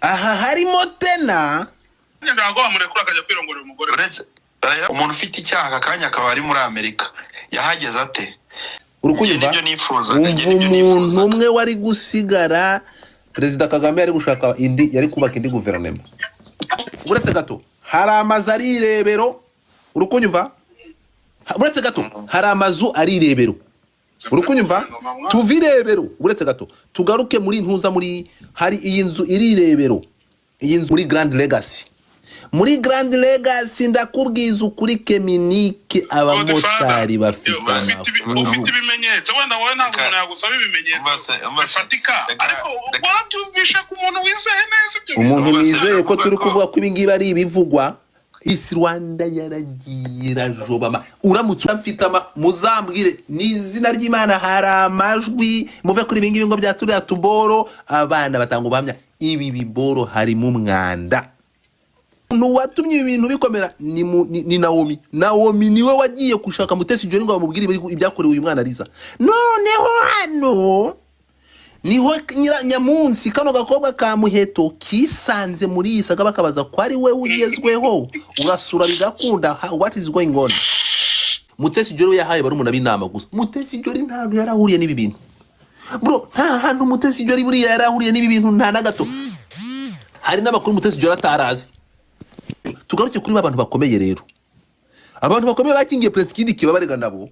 aha harimo tena ntabwo bamurekura akajya kwirongorera umugore umuntu ufite icyaha akanya akaba ari muri Amerika yahageze ate urukunyumva umuntu umwe wari gusigara Perezida Kagame yari gushaka indi yari kubaka indi guverinoma uretse gato hari amazu ari irebero urukunyumva uretse gato hari amazu ari irebero urukunyumva tuvi irebero uretse gato tugaruke muri ntuza muri hari iyi nzu iri irebero iyi nzu muri Grand Legacy muri Grand Legacy ndakubwiza ukuri Keminike abamotari bafite ibimenyetso wenda wowe ntabwo umuntu yagusaba ibimenyetso bifatika ariko wabyumvishe ku muntu wizeye neza ibyo umuntu wizeye ko turi kuvuga ko ibingibi ari ibivugwa isi Rwanda yaragira jobama uramutse mfite muzambwire n'izina ry'Imana hari amajwi muve kuri ibingibi ngo byaturiya tuboro abana batanga ubamya ibi biboro harimo umwanda watumye ibintu bikomera ni Naomi niwe wagiye gushaka Mutesi Jolly ngo bamubwire ibyakorewe uyu mwana Liza noneho hano niho Nyamunsi kano gakobwa ka Muheto kisanze muri isaga bakabaza ko ari we ugezweho ugasura bigakunda what is going on Mutesi Jolly yahaye barumuna b'inama gusa Mutesi Jolly ntabwo yarahuriye n'ibi bintu bro nta hantu Mutesi Jolly buri yarahuriye n'ibi bintu nta na gato hari n'abakuru Mutesi Jolly atarazi tugaruke kuri abantu bakomeye rero abantu bakomeye bakingiye Prince Kid kibabarega nabo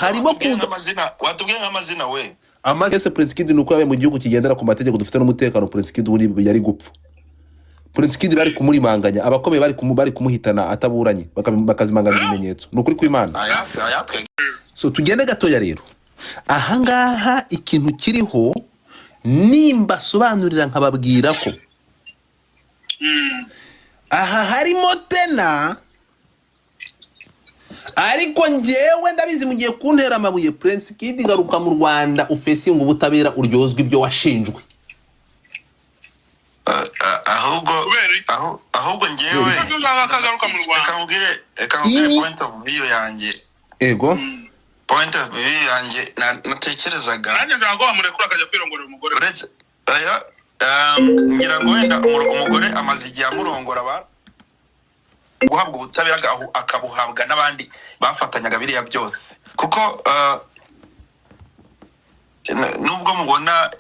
harimo kuza amazina watubwiye nk'amazina we amazina Prince Kid nuko yabaye mu gihugu kigendera ku mategeko dufite n'umutekano Prince Kid uri yari gupfa Prince Kid bari kumurimanganya abakomeye bari kumuhitana ataburanye bakazimanganya ibimenyetso nukuri kw'Imana so tugende gatoya rero aha ngaha ikintu kiriho nimba sobanurira nkababwira ko aha harimo tena ariko njyewe ndabizi mugiye kuntera amabuye Prince Kid garuka mu Rwanda ufesinga ubutabera uryozwe ibyo washinjwe ahubwo njyewe reka ngire point of view yanjye ego point of view yanjye natekerezaga nanjye ntabwo bamurekura akajya kwirongorera umugore uretse ngira ngo wenda umugore amaze igihe amurongora guhabwa ubutabera akabuhabwa n'abandi bafatanyaga biriya byose kuko nubwo mubona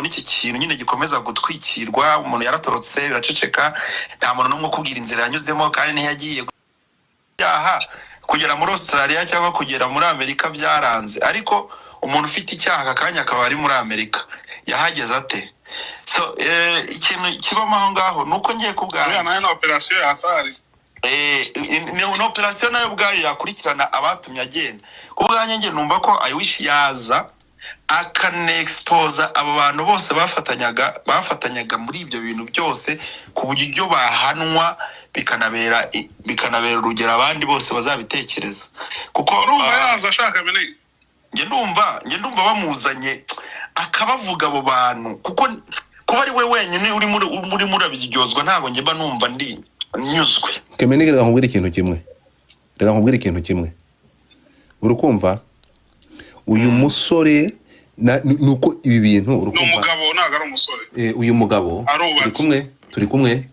iki kintu nyine gikomeza gutwikirwa umuntu yaratorotse biraceceka nta muntu n'umwe kubwira inzira yanyuzemo kandi ntiyagiye kugera muri Australia cyangwa kugera muri Amerika byaranze ariko umuntu ufite icyaha akanya akaba ari muri Amerika yahageze ate so ikintu kibamo aho ngaho nuko ngiye kubwira na operation yatari ni operation nayo bwayo yakurikirana abatumye agenda kubwanye nge numva ko I wish yaza akanexpose abo bantu bose bafatanyaga muri ibyo bintu byose ku buryo bahanwa bikanabera urugero abandi bose bazabitekereza kuko urumva yaza ashaka bene nge ndumva bamuzanye akabavuga abo bantu kuko kuba ari we wenyine uri murabiryozwa ntabwo nge numva ndi nyuzwe Kemenike reka nkubwire ikintu kimwe urukumva uyu musore nuko ibi bintu urukumva umugabo ntago ari umusore uyu mugabo turi kumwe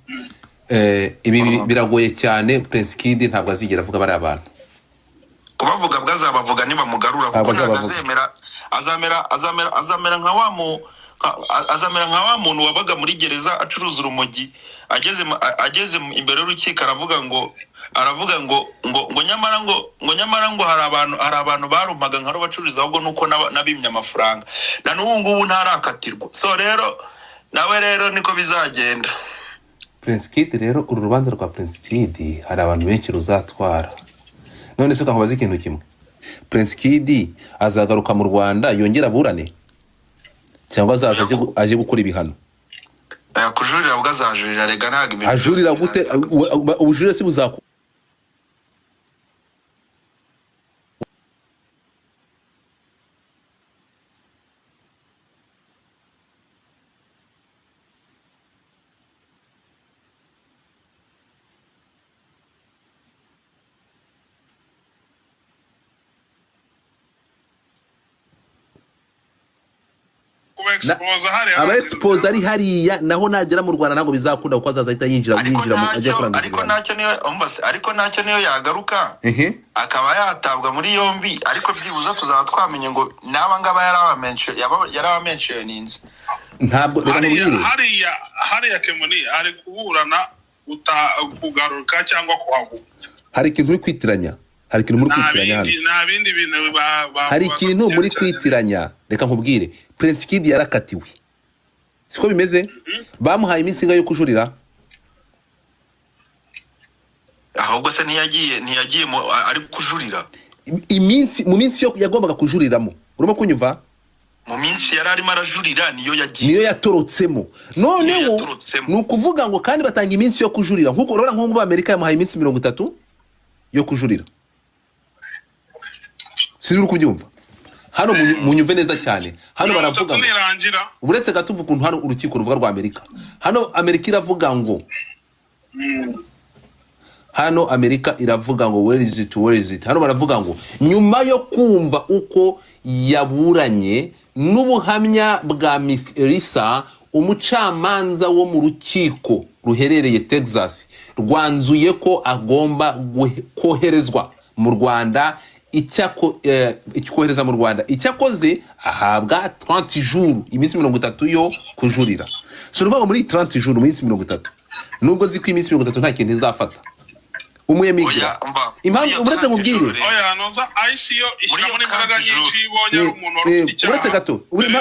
ibi biragoye cyane Prince Kid ntabwo azigera avuga bari abantu kubavuga bwazabavuga niba mugarura kuko ntazemera azamera nka wa muntu wabaga muri gereza acuruza urumogi ageze imbere y'urukiko aravuga ngo nyamara ngo hari abantu barumpaga nka bacururiza ahubwo nuko nabimye amafaranga na n'ubu ngubu ntarakatirwa so rero nawe rero niko bizagenda Prince Kid rero uru rubanza rwa Prince Kid hari abantu benshi ruzatwara none se kankubaza ikintu kimwe Prince Kid azagaruka mu Rwanda yongera aburane cyangwa azaza aje gukora ibihano kujurira ubwo azajurira rega ntago ibintu ajurira gute ubujurire si buzaku aba expose ari hariya naho nagera mu Rwanda ntago bizakunda kuko azahita yinjira mu ajya kurangiza. ariko ntacyo niyo yagaruka akaba yatabwa muri yombi, ariko byibuza tuzaba twamenye ngo naba ngaba yarabamentioninze. Ntabwo reka mubwire hariya Kemoni ari kuburana kugaruka cyangwa kuhaguka. Hari ikintu uri kwitiranya, hari ikintu muri kwitiranya hano. Nta bindi bintu hari ikintu muri kwitiranya. Reka nkubwire, Prince Kid yarakatiwe, siko bimeze? Bamuhaye iminsi inga yo kujurira, ahubwo se ntiyagiye ari kujurira iminsi mu minsi yo yagombaga kujuriramo. Urimo kunyumva? Mu minsi yari arimo arajurira niyo yatorotsemo. Noneho nukuvuga ngo kandi batanga iminsi yo kujurira nkuko urora nko mu Amerika yamuhaye iminsi 30 yo kujurira. Sinzi uri kubyumva? Hano munyumve neza cyane. Hano baravuga uretse gatuvuga ukuntu hano urukiko ruvuga rwa Amerika. Hano Amerika iravuga ngo hano Amerika iravuga ngo where is it? Hano baravuga ngo nyuma yo kumva uko yaburanye n'ubuhamya bwa Miss Elisa, umucamanza wo mu rukiko ruherereye Texas rwanzuye ko agomba koherezwa mu Rwanda. Icyohereza mu Rwanda icyakoze ahabwa 30 jours, iminsi 30 yo kujurira. So ruvuga muri 30 jours, iminsi 30, nubwo ziko iminsi 30 nta kintu izafata umuyemigira. Impamvu uretse nkubwire noza ICO ishyira muri mbaraga nyinshi ibonye umuntu warufite icyaha. Uretse gato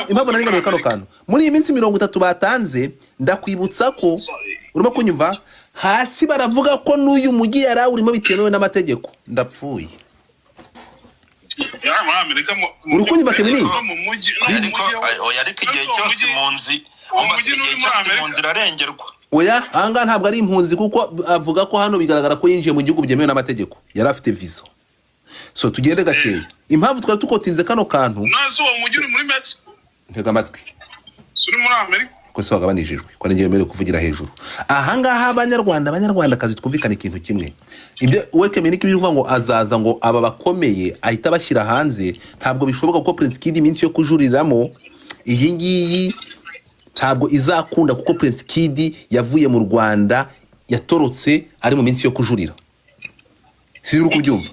impamvu nari ngaruye kano kantu muri iyi minsi 30 batanze, ndakwibutsa ko urimo kunyumva, hasi baravuga ko n'uyu mugi yari urimo bitemewe n'amategeko. Ndapfuye. Uri kunyumva Kemini? Ariko igihe cyose impunzi irarengerwa. Oya, anga ntabwo ari impunzi kuko avuga ko hano bigaragara ko yinjiye mu gihugu byemewe n'amategeko, yari afite visa. So tugende gakeya. Impamvu twari tukotinze kano kantu nazo umujyi uri muri Mexico. Ntega amatwi. Suri muri Amerika. Ko se wagabanijijwe ko ngiye mbere kuvugira hejuru. Aha ngaha abanyarwanda kazi twumvikana ikintu kimwe. Ibyo we Kemini kibivuga ngo azaza ngo aba bakomeye ahita bashyira hanze, ntabwo bishoboka kuko Prince Kid iminsi yo kujuriramo iyi ngiyi ntabwo izakunda kuko Prince Kid yavuye mu Rwanda yatorotse ari mu minsi yo kujurira. Sinzi uko byumva.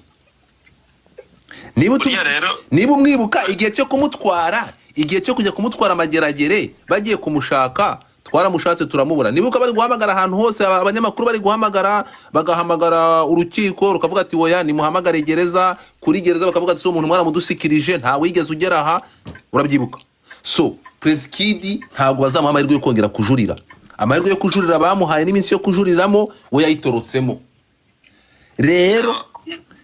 Niba umwibuka igihe cyo kumutwara, igihe cyo kujya kumutwara amageragere bagiye kumushaka, twaramushatse turamubura. Nibuka bari guhamagara ahantu hose, abanyamakuru bari guhamagara, bagahamagara urukiko rukavuga ati oya ni muhamagare gereza, kuri gereza bakavuga ati so umuntu mwaramudusikirije nta wigeze ugera aha. Urabyibuka? So Prince Kid ntabwo bazamuha amahirwe yo kongera kujurira. Amahirwe yo kujurira bamuhaye n'iminsi yo kujuriramo we yayitorotsemo. Rero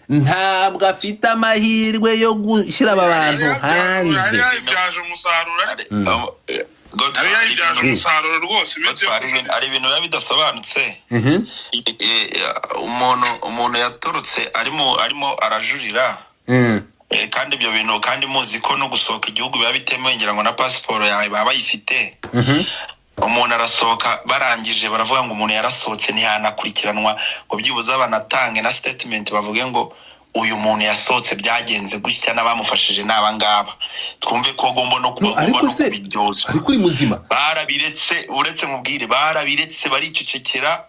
ntabwo afite amahirwe yo gushyira aba bantu hanze. Yabyaje umusaruro rwose. Ari ibintu biba bidasobanutse. Umuntu yatorotse arimo arajurira. Kandi ibyo bintu kandi muzi ko no gusohoka igihugu biba bitemewe, ngira ngo na passport yawe baba bayifite. Umuntu arasohoka barangije baravuga ngo umuntu yarasohotse ntihanakurikiranwa ngo byibuza banatange na statement bavuge ngo uyu muntu yasohotse byagenze gutya n'abamufashije naba ngaba, twumve ko gombo no kubidyoza. Ariko uri muzima barabiretse, uretse mubwire barabiretse baricecekera,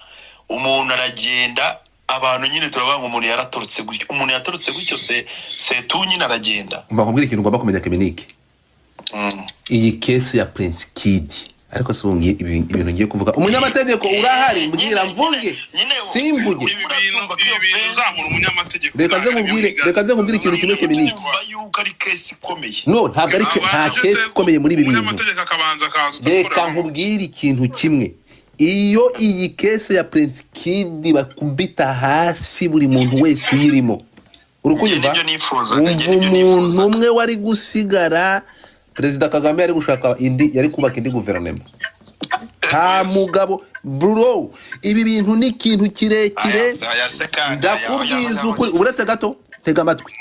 umuntu aragenda. Abantu nyine turavuga ngo umuntu yaratorotse gutyo se tu nyine aragenda. Umva nkubwira ikintu ugomba kumenya Keminike. Iyi case ya Prince Kid, ariko se ubungiye ibintu ngiye kuvuga umunyamategeko urahari mbwira mvuge simvuge. Ibintu zamura umunyamategeko. Reka nze nkubwire ikintu kimwe Keminike. No, ntabwo ari nta case ikomeye muri ibi bintu. Umunyamategeko akabanza kaza. Reka nkubwire ikintu kimwe. Iyo iyi case ya Prince Kid bakubita hasi buri muntu wese uyirimo, urukunyumva umuntu umwe wari gusigara, Perezida Kagame yari gushaka yari kubaka indi guverinoma. Nta mugabo bro, ibi bintu ni ikintu kirekire. Ndakubwiza ukuri, uretse gato tega amatwi,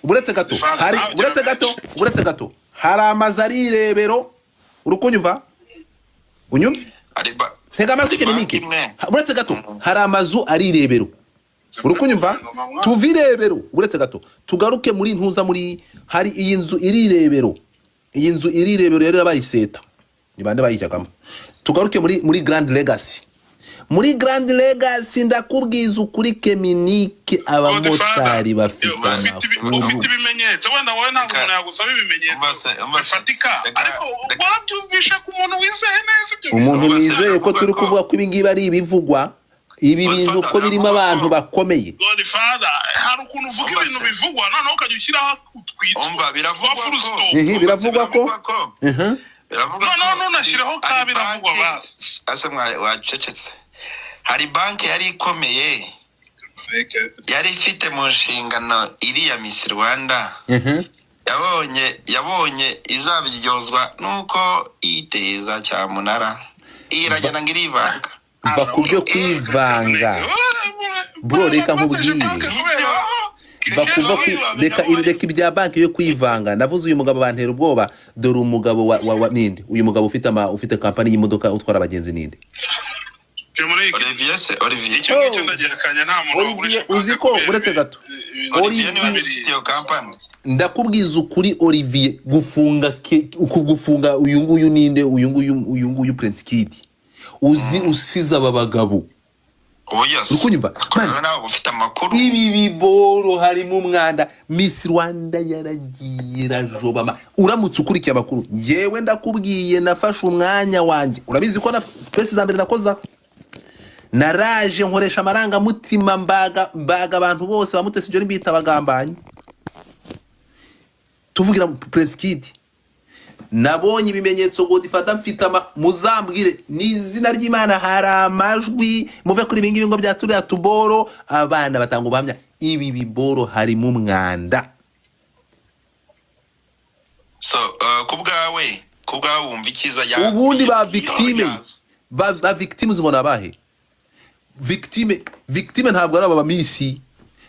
uretse gato hari amazari irebero, urukunyumva unyumve tega amatwi Keminike. Uretse gato hari amazu ari irebero, urukunyumva tuvirebero. Uretse gato tugaruke muri ntuza muri hari iyi nzu iri irebero iyi nzu irirebero rero bayiseta ni bande bayijyagamo. Tugaruke muri Grand Legacy. Muri Grand Legacy ndakubwiza ukuri Keminike abamotari bafite ibimenyetso wenda wowe ntabwo umuntu yagusaba ibimenyetso bifatika ariko wabyumvisha ku muntu wizeye neza ibyo umuntu wizeye ko turi kuvuga ko ibi ngibi ari ibivugwa ibi bintu ko birimo abantu bakomeye. Godfather hari ukuntu uvuga ibintu bivugwa noneho ukajya ushyiraho utwitso umva biravugwa ko biravugwa no nashyiraho ka biravugwa basi ase wacecetse. Hari banki yari ikomeye yari ifite mu nshingano iriya Miss Rwanda yabonye izabiryozwa nuko iteza cyamunara iragenda ngirivanga va kubyo kwivanga bro reka nkubwire bakuva reka ibya banki yo kwivanga. Navuze uyu mugabo bantera ubwoba dore umugabo wa ninde uyu mugabo ufite company y'imodoka utwara abagenzi ninde Olivier uziko uretse gato ndakubwiza ukuri Olivier gufunga uyu nguyu ninde uyu nguyu Prince Kid usiza aba bagabo ukunyumva ibi biboro harimo umwanda. Miss Rwanda yaragiye rajobama uramutse ukurikiye amakuru yewe ndakubwiye nafashe umwanya wanjye urabizi ko na space za mbere nakoza naraje nkoresha amaranga mutima mbaga abantu bose bamutese ibyo bita bagambanye tuvugira Prince Kid. Nabonye ibimenyetso ngo difata mfite muzambwire n'izina ry'Imana hari amajwi muve kuri ibingibi ngo byaturiya tuboro abana batanga ubuhamya ibi biboro harimo umwanda. So kubwawe wumva ikiza ya ubundi ba victime zibona bahe victime ntabwo ari aba misi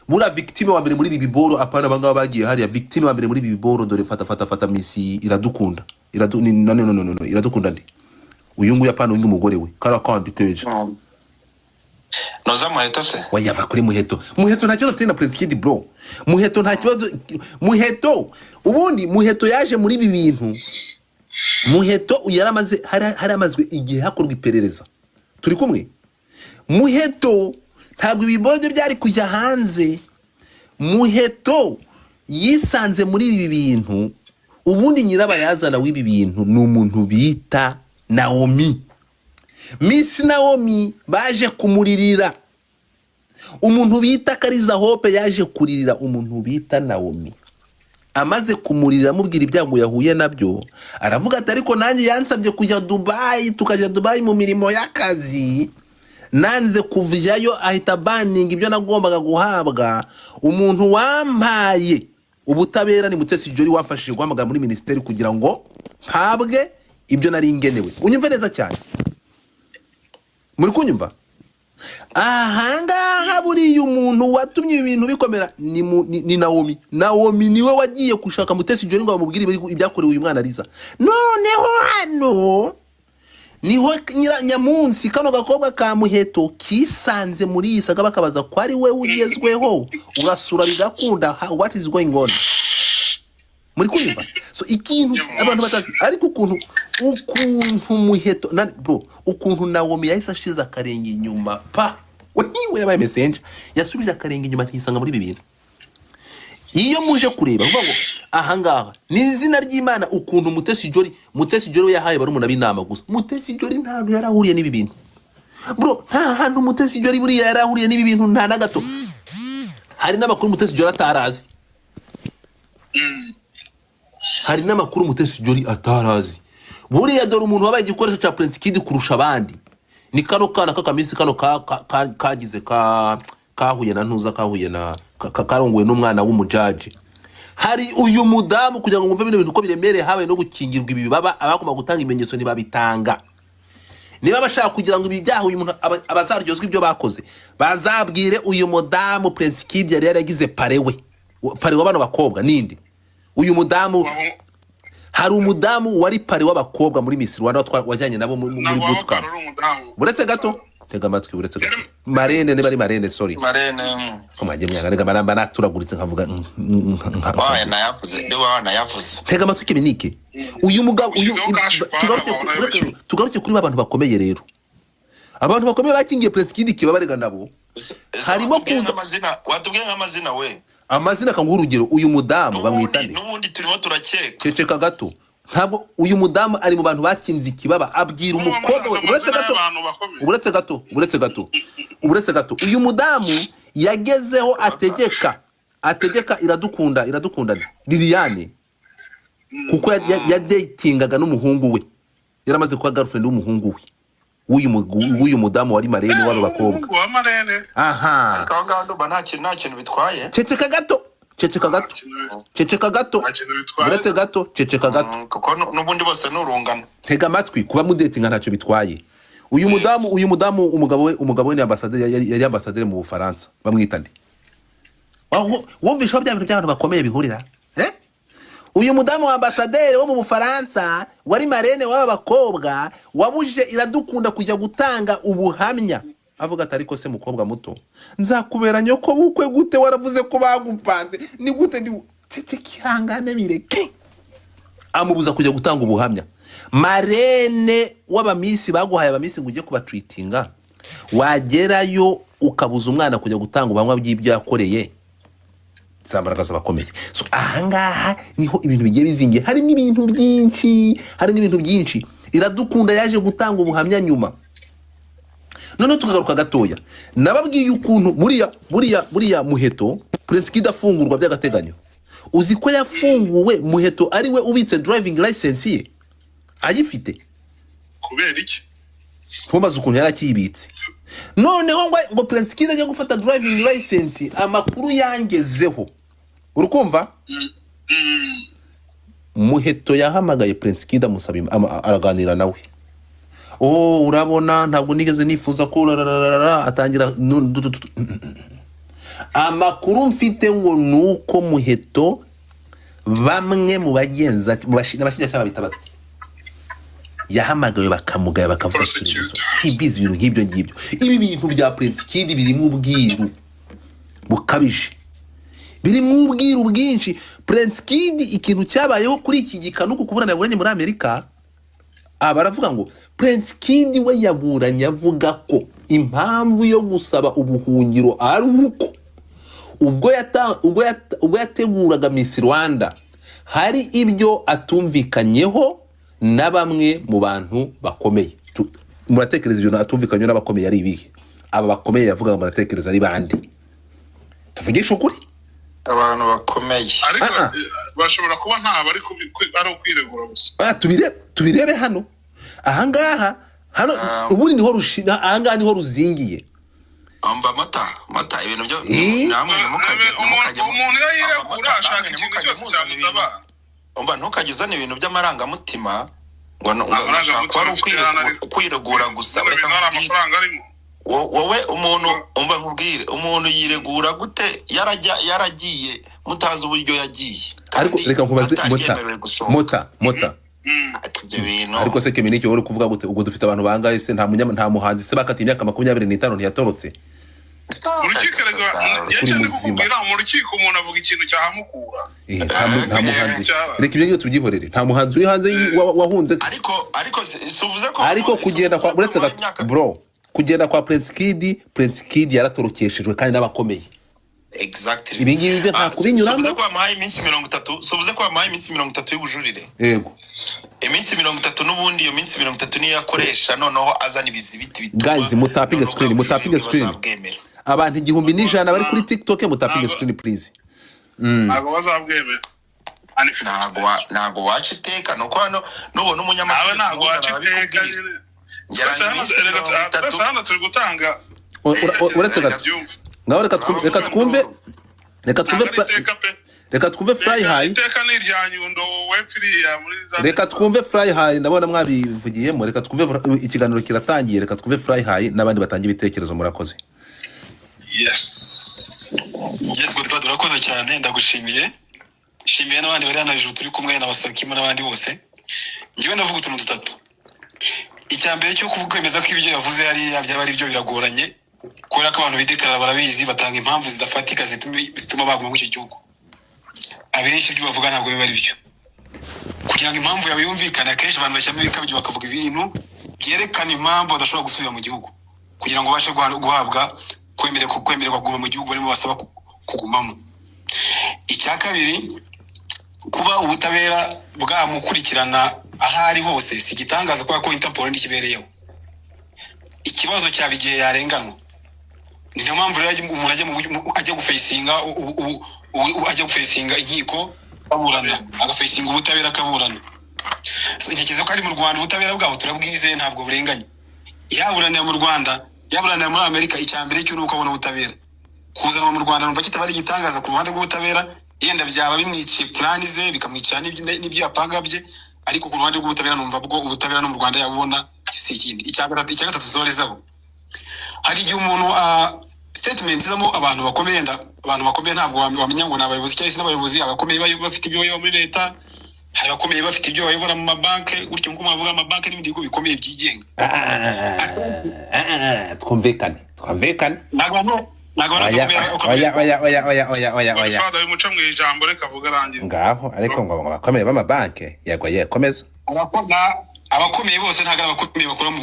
mura victime wa mbere muri ibi biboro apana bangaba bagiye hariya victime wa mbere muri ibi biboro dore fata Misi iradukunda no iradukunda ndi uyu nguyu apana uyu mugore we kara kandi keje noza muheto se wayava kuri muheto nta kibazo afite na Prince Kid bro muheto nta kibazo ubundi muheto yaje muri ibi bintu muheto yaramaze hari amazwe igihe hakorwa iperereza turi kumwe muheto ntabwo ibiboro byari kujya hanze. Muheto yisanze muri ibi bintu ubundi nyirabayazana w'ibi bintu ni umuntu bita Naomi. Miss Naomi baje kumuririra umuntu bita Kariza Hope yaje kuririra umuntu bita Naomi amaze kumuririra amubwira ibyago yahuye nabyo aravuga ati ariko nanjye yansabye kujya Dubai tukajya Dubai mu mirimo y'akazi nanze kuvayo ahita banning ibyo nagombaga guhabwa. Umuntu wampaye ubutabera ni Mutesi Jolly wafashije guhamagara muri ministeri kugira ngo mpabwe ibyo nari ngenewe. Unyumve neza cyane muri kunyumva ahangaha buriya umuntu watumye ibintu bikomera ni Naomi niwe wagiye gushaka Mutesi Jolly ngo bamubwire ibyakorewe uyu mwana Liza. Noneho hano niho nyamunsi kano gakobwa ka muheto kisanze muri iyi saga bakabaza ko ari we ugezweho urasura bigakunda what is going on muri kunyumva. So ikintu abantu batazi ariko ukuntu muheto bro ukuntu Naomi yahise ashize akarenge inyuma pa we yabaye messenger yasubije akarenge inyuma ntisanga muri ibi bintu. Iyo muje kureba vuga ngo ahangaha ni izina ry'Imana ukuntu Mutesi Jolly yahaye barumuna b'inama gusa. Mutesi Jolly ntabwo yarahuriye n'ibi bintu bro nta hantu Mutesi Jolly buri yarahuriye n'ibi bintu nta na gato. Hari n'amakuru Mutesi Jolly atarazi hari n'amakuru Mutesi Jolly atarazi buriya dore umuntu wabaye igikoresho cya Prince Kid kurusha abandi ni kano kana kakamisi kano kagize kahuye na ntuza kahuye na karongowe n'umwana w'umujaji. Hari uyu mudamu kugira ngo mwumve bino bintu ko biremereye habaye no gukingirwa ibi baba abagomba gutanga ibimenyetso ntibabitanga. Niba bashaka kugira ngo ibi byaha uyu muntu abazaryozwa ibyo bakoze bazabwire uyu mudamu Prince Kid yari yaragize pare w'abana bakobwa ninde uyu mudamu. Hari umudamu wari pare w'abakobwa muri Miss Rwanda wajyanye nabo muri bootcamp. Buretse gato tega amatwi uretse gato marene niba ari marene sorry marene komajye mwaga baramba naturaguritse nkavuga waye nayavuze tega amatwi Keminike uyu mugabo uyu tugaruke kuri abantu bakomeye rero abantu bakomeye bakingiye Prince Kid kibabarega nabo harimo kuza amazina watubwiye nk'amazina we amazina kanguha urugero uyu mudamu bamwitane n'ubundi turimo turakeka ceceka gato ntabwo uyu mudamu ari mu bantu bakinze ikibaba abwira umukobwa we uretse gato uyu mudamu yagezeho ategeka iradukunda Liliane kuko yadetingaga n'umuhungu we yaramaze kuba girlfriend w'umuhungu we w'uyu mudamu wari marene w'abo bakobwa aha nta kintu bitwaye ceceka gato uretse gato ceceka gato kuko n'ubundi bose n'urungano tega amatwi kuba mudetinga ntacyo bitwaye uyu mudamu umugabo we ni ambassadeur yari ambassadeur mu Bufaransa bamwitane wumvisha bya bintu by'abantu bakomeye bihurira uyu mudamu wa ambassadeur wo mu Bufaransa wari marene w'aba bakobwa wabuje iradukunda kujya gutanga ubuhamya avuga ati ariko se mukobwa muto nzakubera nyoko bukwe gute waravuze ko bagupanze ni gute ndi cece kihangane bireke amubuza kujya gutanga ubuhamya marene w'abamisi baguhaye abamisi ngo ujye kubatreatinga wagerayo ukabuza umwana kujya gutanga ubuhamya by'ibyo yakoreye zambaragaza bakomeye so ahangaha niho ibintu bigiye bizingiye harimo ibintu byinshi iradukunda yaje gutanga ubuhamya nyuma none tukagaruka gatoya nababwiye ukuntu buriya Muheto Prince Kid afungurwa by'agateganyo uzi ko yafunguwe Muheto ari we ubitse driving license ye ayifite kubera iki ntumaze ukuntu yarakibitse noneho ngo Prince Kid ajya gufata driving license amakuru yangezeho urukumva Muheto yahamagaye Prince Kid amusaba araganira nawe urabona ntabwo nigeze nifuza ko atangira amakuru mfite ngo nuko Muheto bamwe mu bagenza n'abashinjacyaha bitabata yahamagaye bakamugaya bakavuga sibizi ibintu nk'ibyo ibi bintu bya Prince Kid birimo ubwiru bukabije birimo ubwiru bwinshi Prince Kid ikintu cyabayeho kuri iki gikanuko kuburana yaburanye muri Amerika baravuga ngo Prince Kid we yaburanye avuga ko impamvu yo gusaba ubuhungiro ari uko ubwo yateguraga Miss Rwanda hari ibyo atumvikanyeho na bamwe mu bantu bakomeye muratekereza ibyo atumvikanyeho n'abakomeye ari ibihe aba bakomeye yavuga ngo muratekereza ari bande tuvugisha ukuri abantu bakomeye ariko bashobora kuba ntaba ariko ari ukwiregura gusa tubirebe hano ahangaha ubundi niho ahangaha niho ruzingiye mata ibintu byo namwe umuntu yiregura ashaka ikintu cyose cyamutaba ntukagizane ibintu by'amarangamutima ngo nashaka kwiregura gusa reka amafaranga arimo wowe umuntu nkubwire umuntu yiregura gute yaragiye mutazi uburyo yagiye ariko reka nkubaze mota ariko se Keminike wari kuvuga gute ubwo dufite abantu bangaye se nta muhanzi se bakati imyaka 25 ntiyatorotse mu rukiko umuntu avuga ikintu cyahamukura nta muhanzi reka ibyo ngibyo tubyihorere nta muhanzi uri hanze wahunze ariko kugenda kwa uretse bro kugenda kwa Prince Kid yaratorokeshejwe kandi n'abakomeye exactly ibi ngibi byo nta kubinyuramo suvuze ko amahaye iminsi 30 y'ubujurire yego iminsi 30 n'ubundi iyo minsi 30 niyo yakoresha noneho azana ibizibiti bituma guys mutapinge screen abantu 1,100 bari kuri TikTok mutapinge screen please ntago bazabwemera ntago waciteka nuko hano nubona umunyamakuru ntago waciteka hano turi gutanga uretse ngaho reka twumve Fly High reka twumve Fly High ndabona mwabivugiyemo reka twumve ikiganiro kiratangiye reka twumve Fly High n'abandi batangiye ibitekerezo murakoze yes gutwa turakoze cyane ndagushimiye shimiye n'abandi bari hano hejuru turi kumwe n'abasakimo n'abandi bose ngiwe navuga utuntu dutatu icyambere cyo kwemeza ko ibyo yavuze ari byaba ari byo biragoranye kubera ko abantu bidekarara barabizi batanga impamvu zidafatika zituma baguma mu gihugu. Abenshi ibyo bavuga ntabwo biba ari byo. Kugira ngo impamvu yawe yumvikane akenshi abantu bashyamo bikabyo bakavuga ibintu byerekana impamvu badashobora gusubira mu gihugu kugira ngo bashe guhabwa kwemererwa kuguma mu gihugu barimo basaba kugumamo. Icya kabiri, kuba ubutabera bwamukurikirana ahari hose si gitangaza kwa ko Interpol ndikibereyeho. Ikibazo cyaba igihe yarenganwa. Niyo mpamvu rero umuntu ajya gufesinga inkiko aburana agafacinga ubutabera kaburana. Ntekereza ko ari mu Rwanda ubutabera bwabo turabwizeye ntabwo burenganye. Yaburanira mu Rwanda, yaburanira muri Amerika, icyambere cyo nuko abona ubutabera. Kuzana mu Rwanda numva kitabari gitangaza ku ruhande rw'ubutabera, yenda byaba bimwiciye plan ze bikamwicira n'ibyo yapanga bye, ariko ku ruhande rw'ubutabera numva bwo ubutabera no mu Rwanda yabubona si ikindi. Icyagatatu tuzorezaho, hari igihe umuntu statement zamo abantu bakomeye ntabwo wamenya ngo n'abayobozi cyangwa se n'abayobozi abakomeye bafite ibyo bayoboye muri leta, hari abakomeye bafite ibyo bayobora mu mabanki, gutyo nko mwavuga amabanki n'ibindi bigo bikomeye byigenga. Twumvikane Fada y'umuca mu ijambo reka vuga rangiza ngaho, ariko ngo abakomeye b'amabanki yagoye komeza. Abakomeye bose ntago abakomeye bakora mu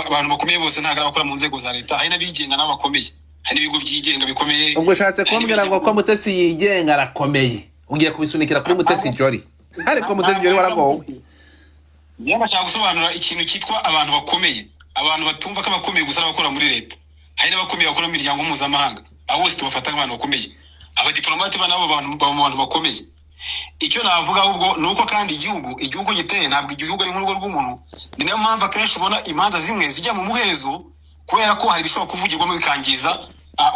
abantu bakomeye bose ntago abakora mu nzego za leta, hari n'abigenga n'abakomeye, hari n'ibigo byigenga bikomeye. Ubwo ushatse kumbwira ngo ko Mutesi yigenga arakomeye, ugiye kubisunikira kuri Mutesi Jolly, ariko Mutesi Jolly waragowe. Niba nshaka gusobanura ikintu cyitwa abantu bakomeye, abantu batumva ko abakomeye gusa abakora muri leta, hari n'abakomeye bakora mu miryango mpuzamahanga, abo bose tubafata nk'abantu bakomeye. Abadiplomate nabo abantu bakomeye. Icyo navuga ubwo nuko kandi igihugu giteye ntabwo igihugu ari nk'urugo rw'umuntu. Ni nayo mpamvu akenshi ubona imanza zimwe zijya mu muhezo kubera ko hari bishobora kuvugirwamo bikangiza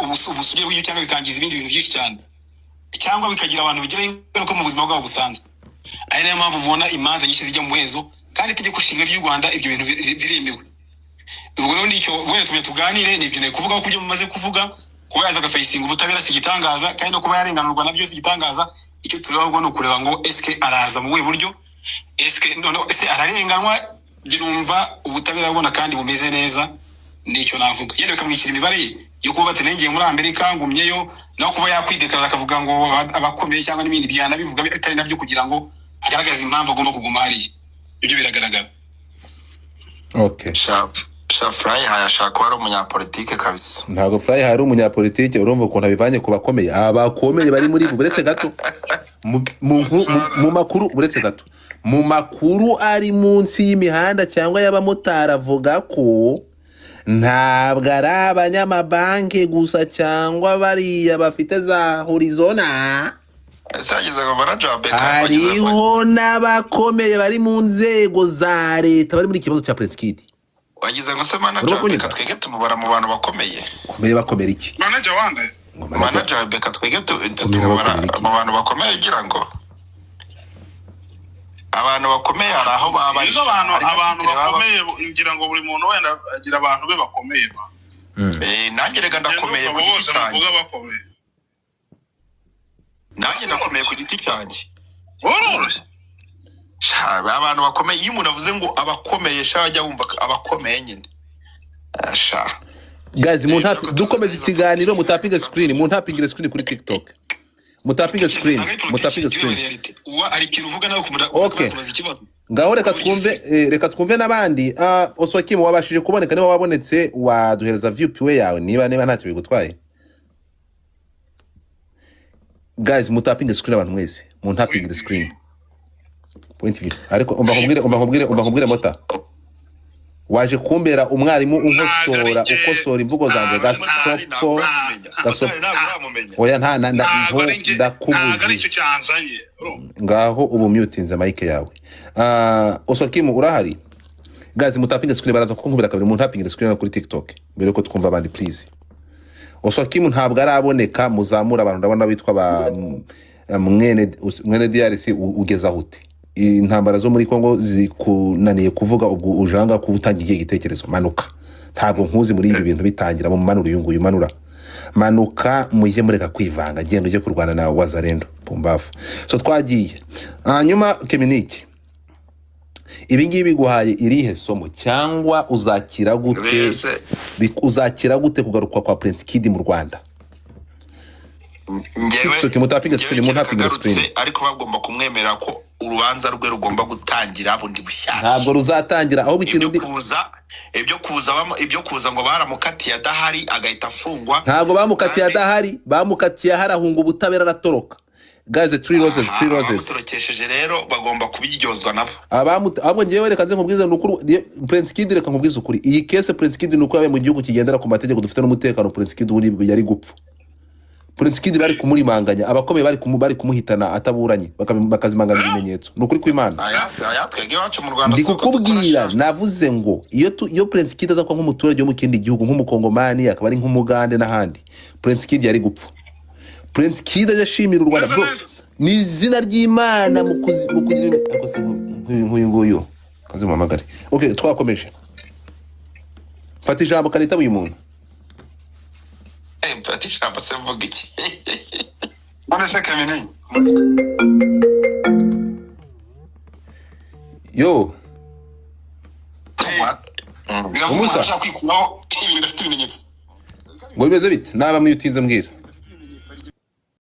ubusugire bw'igihugu cyangwa bikangiza ibindi bintu byinshi cyane, cyangwa bikagira abantu bigira ingaruka mu buzima bwabo busanzwe. Ari nayo mpamvu mubona imanza nyinshi zijya mu muhezo, kandi itegeko nshinga ry'u Rwanda ibyo bintu biremewe. Ubwo rero nicyo wenda tuganire n'ibyo nayo kuvuga ko ibyo mumaze kuvuga, kuba yaza agafacinga ubutabera si gitangaza, kandi no kuba yarenganurwa nabyo si gitangaza. Icyo tureba ngo nukureba ngo eske araza mu buryo, eske ararenganwa, girumva ubutabera bubona kandi bumeze neza. Nicyo navuga, yenda bikamwikira imibare yo kuba batenengeye muri Amerika ngumyeyo, no kuba yakwidekarara akavuga ngo abakomeye cyangwa n'ibindi byana bivuga bitari nabyo kugira ngo agaragaze impamvu agomba kuguma hariya. Ibyo biragaragara. Okay. Fry hayashaka wari umunyapolitike kabisa. Ntabwo Fry hari umunyapolitike, urumva ukuntu abivanye ku bakomeye. Abakomeye bari muri buretse gato mu makuru, buretse gato mu makuru ari munsi y'imihanda cyangwa y'abamotari avuga ko ntabwo ari abanyamabanki gusa cyangwa bariya bafite za horizona, hariho n'abakomeye bari mu nzego za leta bari muri ikibazo cya Prince Kid. Wagize ngo se manager beka twege tumubara mu bantu bakomeye. Bakomera iki? Manager wande? Manager beka twege tumubara mu bantu bakomeye igira ngo abantu bakomeye ari aho baba. Izo abantu bakomeye ngira ngo buri muntu wenda agira abantu be bakomeye ba. Nanjye rega ndakomeye ku giti cyanjye. Nanjye ndakomeye ku giti cyanjye. Abantu bakomeye, iyo umuntu avuze ngo abakomeye ajya wumva abakomeye nyine. Guys, dukomeza ikiganiro, mutapinga screen kuri TikTok. Mutapinga screen. Ari kintu uvuga nawe kubaza ikibazo. Ngaho reka twumve n'abandi. Osokim wabashije kuboneka, niba wabonetse waduhereza view yawe niba ntacyo bigutwaye. Guys, mutapinga screen abantu mwese. Mutapinga screen. Point view. Ariko umva nkubwire Mota. Waje kumbera umwarimu ukosora imvugo zanjye gasoko. Oya ndakubuze. Ngaho ubu mutinze mic yawe. Osokim urahari? Guys, mutapinga screen baraza kunkubira kabiri, mutapinga screen kuri TikTok. Mbere ko twumva abandi please. Osokim ntabwo araboneka, muzamura abantu ndabona bitwa ba mwene DRC ugeza hute. Intambara zo muri Kongo zikunaniye kuvuga, ubwo ujanga kubutangiye igitekerezo. Manuka, ntabwo nkuzi muri ibi bintu bitangira mu manura uyunguye manura. Manuka mujye mureka kwivanga, genda uje kurwana na Wazarendo Pumbafu. So twagiye hanyuma Keminiki. ibi ngibi biguhaye irihe somo cyangwa uzakira gute kugaruka kwa Prince Kid mu Rwanda? Ariko bagomba kumwemera ko urubanza rwe rugomba gutangira bundi bushyashya. Ntabwo ruzatangira aho ibyo kuza ngo baramukatiye adahari agahita afungwa. Ntabwo bamukatiye adahari, bamukatiye harahunga ubutabera aratoroka. Guys, the three roses. Turokesheje rero bagomba kubiryozwa nabo. Abo ngiye reka nze nkubwize n'ukuri Prince Kid, reka nkubwize ukuri. Iyi case Prince Kid nuko yabaye mu gihugu kigendera ku mategeko, dufite n'umutekano. Prince Kid uri yari gupfa. Prince Kid bari kumurimanganya, abakomeye bari kumuhitana ataburanye, bakazimanganya ibimenyetso. Nukuri kw'Imana. Twege wacu mu Rwanda. Ndikukubwira, navuze ngo iyo Prince Kid aza kwa nk'umuturage wo mu kindi gihugu, nk'umukongomani, akaba ari nk'umugande n'ahandi, Prince Kid yari gupfa. Prince Kid yashimira u Rwanda bro, ni izina ry'Imana mu kugira akose nk'uyu nguyu kazimamagare. Okay, twakomeje. Fata ijambo kanita uyu muntu. Fata ijambo se mvuga iki? None se Kamini. Yo. Umusa ashaka kwikuraho ibintu bifite ibimenyetso. Ngo bimeze bite? Naba muyutinze mbwira.